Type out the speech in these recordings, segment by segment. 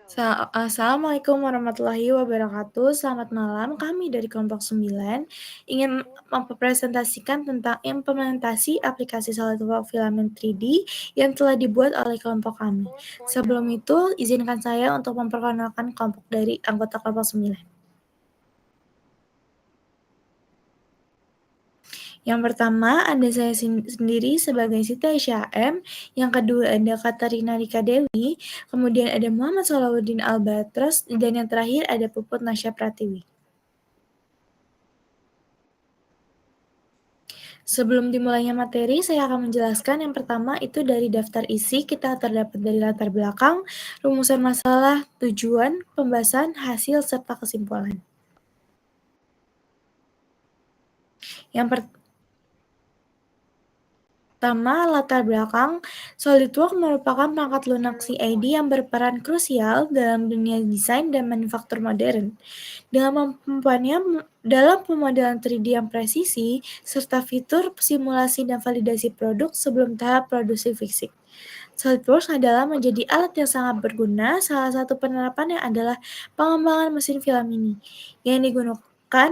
Assalamualaikum warahmatullahi wabarakatuh. Selamat malam. Kami dari kelompok 9 ingin mempresentasikan tentang implementasi aplikasi SolidWorks filament 3D yang telah dibuat oleh kelompok kami. Sebelum itu, izinkan saya untuk memperkenalkan kelompok dari anggota kelompok 9. Yang pertama, ada saya sendiri sebagai Siti Aisyah M. Yang kedua, ada Katarina Rika Dewi. Kemudian ada Muhammad Solahuddin Albatros. Dan yang terakhir, ada Puput Nasya Pratiwi. Sebelum dimulainya materi, saya akan menjelaskan yang pertama itu dari daftar isi, kita terdapat dari latar belakang, rumusan masalah, tujuan, pembahasan, hasil, serta kesimpulan. Yang pertama, latar belakang. SolidWorks merupakan perangkat lunak CAD yang berperan krusial dalam dunia desain dan manufaktur modern. Dengan kemampuannya dalam pemodelan 3D yang presisi, serta fitur simulasi dan validasi produk sebelum tahap produksi fisik. SolidWorks adalah menjadi alat yang sangat berguna. Salah satu penerapannya adalah pengembangan mesin film ini, yang digunakan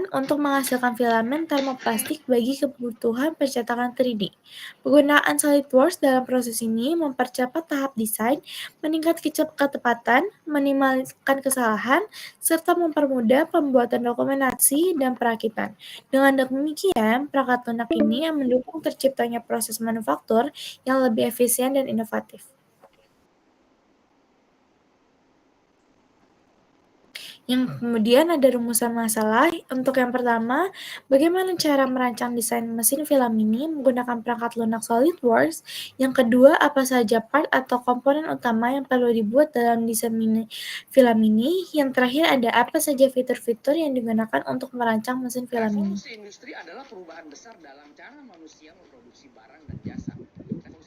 untuk menghasilkan filamen termoplastik bagi kebutuhan pencetakan 3D. Penggunaan SolidWorks dalam proses ini mempercepat tahap desain, meningkat ketepatan, meminimalkan kesalahan, serta mempermudah pembuatan dokumentasi dan perakitan. Dengan demikian, perangkat lunak ini yang mendukung terciptanya proses manufaktur yang lebih efisien dan inovatif. Yang kemudian ada rumusan masalah. Untuk yang pertama, bagaimana cara merancang desain mesin film ini menggunakan perangkat lunak SolidWorks. Yang kedua, apa saja part atau komponen utama yang perlu dibuat dalam desain film ini. Yang terakhir, ada apa saja fitur-fitur yang digunakan untuk merancang mesin film ini. Revolusi industri adalah perubahan besar dalam cara manusia memproduksi barang dan jasa.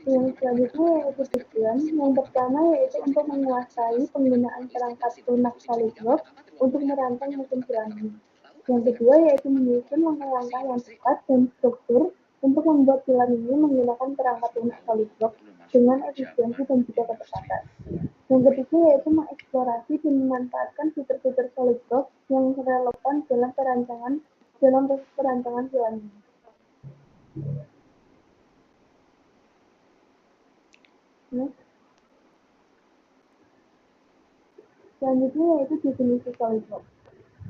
Yang selanjutnya yaitu tujuan. Yang pertama yaitu untuk menguasai penggunaan perangkat lunak SolidWorks untuk merancang mesin filament. Yang kedua yaitu menyusun langkah-langkah yang tepat dan struktur untuk membuat film ini menggunakan perangkat lunak SolidWorks dengan efisiensi dan juga ketepatan. Yang ketiga yaitu mengeksplorasi dan memanfaatkan fitur-fitur SolidWorks yang relevan dalam proses perancangan film ini. Selanjutnya yaitu definisi SolidWorks.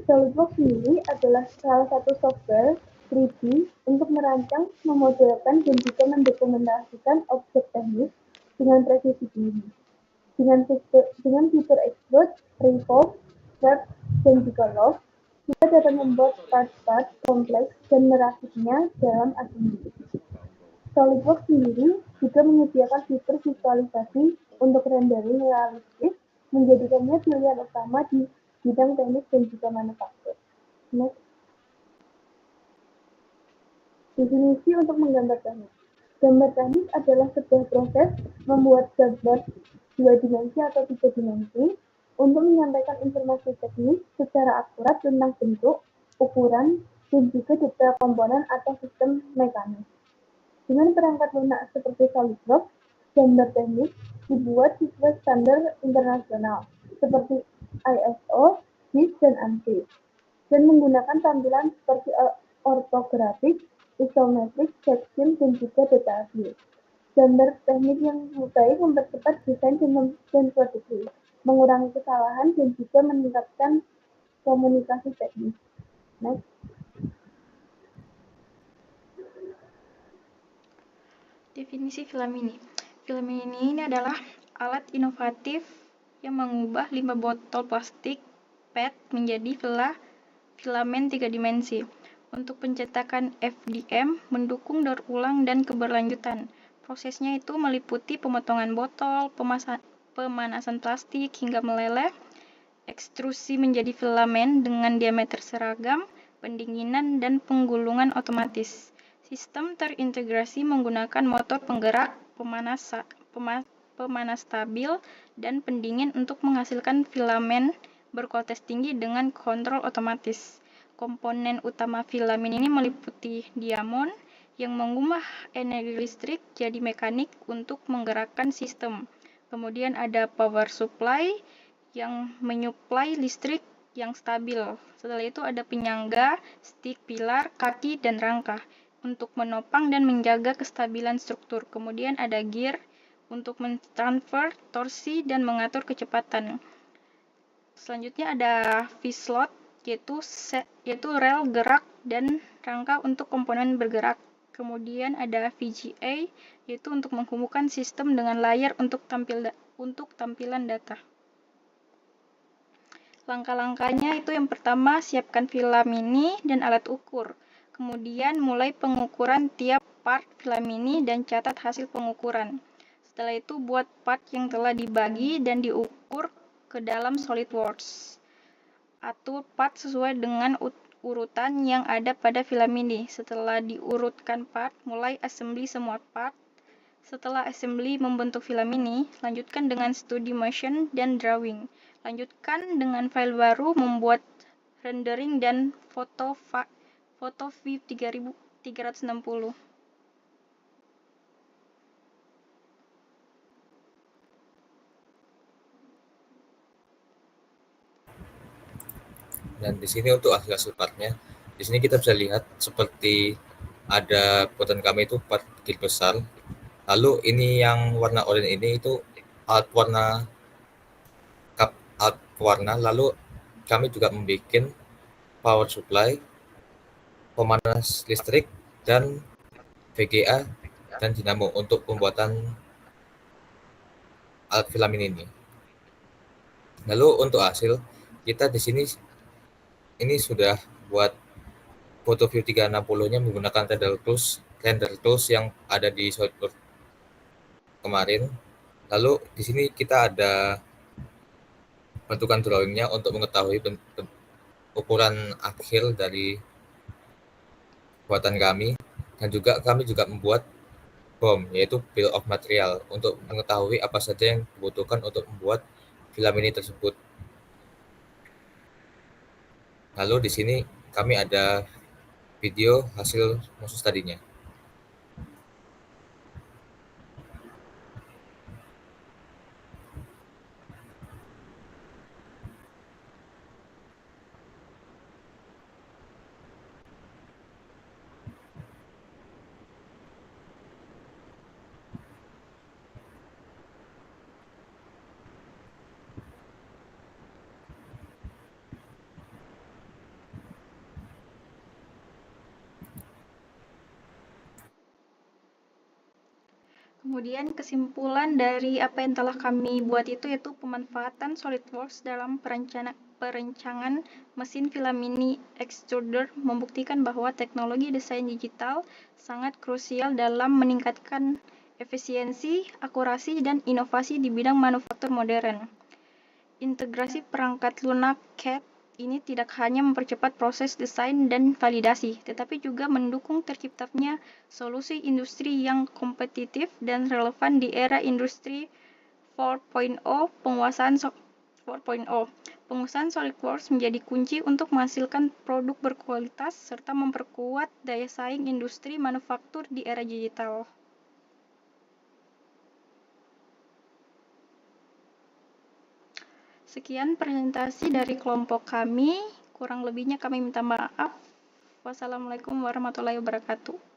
SolidWorks sendiri adalah salah satu software 3D untuk merancang, memodelkan, dan juga mendokumentasikan objek teknis dengan presisi tinggi. Dengan fitur extrude, revolve, sweep, dan juga loft, kita dapat membuat part-part kompleks dan merakitnya dalam assembly. SolidWorks sendiri juga menyediakan fitur visualisasi untuk rendering realistis, menjadikannya pilihan utama di bidang teknik dan juga manufaktur. Next. Definisi untuk menggambar teknik. Gambar teknik adalah sebuah proses membuat gambar 2 dimensi atau 3 dimensi untuk menyampaikan informasi teknis secara akurat tentang bentuk, ukuran, dan juga detail komponen atau sistem mekanis. Dengan perangkat lunak seperti SolidWorks, gambar teknik dibuat sesuai standar internasional seperti ISO, GIS, dan ANSI, dan menggunakan tampilan seperti ortografik, isometrik, section, dan juga data view. Gambar teknik yang baik mempercepat desain dan produksi, mengurangi kesalahan, dan juga meningkatkan komunikasi teknis. Next. Definisi film ini. Film ini adalah alat inovatif yang mengubah limbah botol plastik PET menjadi filamen 3 dimensi. Untuk pencetakan FDM, mendukung daur ulang dan keberlanjutan. Prosesnya itu meliputi pemotongan botol, pemanasan plastik hingga meleleh, ekstrusi menjadi filamen dengan diameter seragam, pendinginan, dan penggulungan otomatis. Sistem terintegrasi menggunakan motor penggerak, pemanas stabil, dan pendingin untuk menghasilkan filamen berkualitas tinggi dengan kontrol otomatis. Komponen utama filamen ini meliputi diamond yang mengubah energi listrik jadi mekanik untuk menggerakkan sistem. Kemudian ada power supply yang menyuplai listrik yang stabil. Setelah itu ada penyangga, stick, pilar, kaki, dan rangka untuk menopang dan menjaga kestabilan struktur. Kemudian ada gear untuk mentransfer, torsi, dan mengatur kecepatan. Selanjutnya ada V-slot, yaitu rel gerak dan rangka untuk komponen bergerak. Kemudian ada VGA, yaitu untuk menghubungkan sistem dengan layar untuk tampilan data. Langkah-langkahnya itu yang pertama, siapkan filamini dan alat ukur. Kemudian mulai pengukuran tiap part filamini dan catat hasil pengukuran. Setelah itu buat part yang telah dibagi dan diukur ke dalam SolidWorks. Atur part sesuai dengan urutan yang ada pada filamini. Setelah diurutkan part, mulai assembly semua part. Setelah assembly membentuk filamini, lanjutkan dengan studi motion dan drawing. Lanjutkan dengan file baru, membuat rendering dan foto view 360. Dan di sini untuk hasil partnya, di sini kita bisa lihat seperti ada buatan kami itu part kecil besar. Lalu ini yang warna oranye ini itu alt warna. Lalu kami juga membuat power supply, pemanas listrik, dan VGA dan dinamo untuk pembuatan alat filamen ini. Lalu untuk hasil kita di sini ini sudah buat foto view 360-nya menggunakan render tools yang ada di SolidWorks kemarin. Lalu di sini kita ada bentukan drawingnya untuk mengetahui ukuran akhir dari buatan kami, dan juga kami juga membuat BOM, yaitu bill of material, untuk mengetahui apa saja yang dibutuhkan untuk membuat filamen ini tersebut. Lalu di sini kami ada video hasil musuh tadinya. Kemudian kesimpulan dari apa yang telah kami buat itu yaitu pemanfaatan SolidWorks dalam perencanaan mesin filamini extruder membuktikan bahwa teknologi desain digital sangat krusial dalam meningkatkan efisiensi, akurasi, dan inovasi di bidang manufaktur modern. Integrasi perangkat lunak CAD ini tidak hanya mempercepat proses desain dan validasi, tetapi juga mendukung terciptanya solusi industri yang kompetitif dan relevan di era industri 4.0. Penguasaan SolidWorks menjadi kunci untuk menghasilkan produk berkualitas serta memperkuat daya saing industri manufaktur di era digital. Sekian presentasi dari kelompok kami, kurang lebihnya kami minta maaf. Wassalamualaikum warahmatullahi wabarakatuh.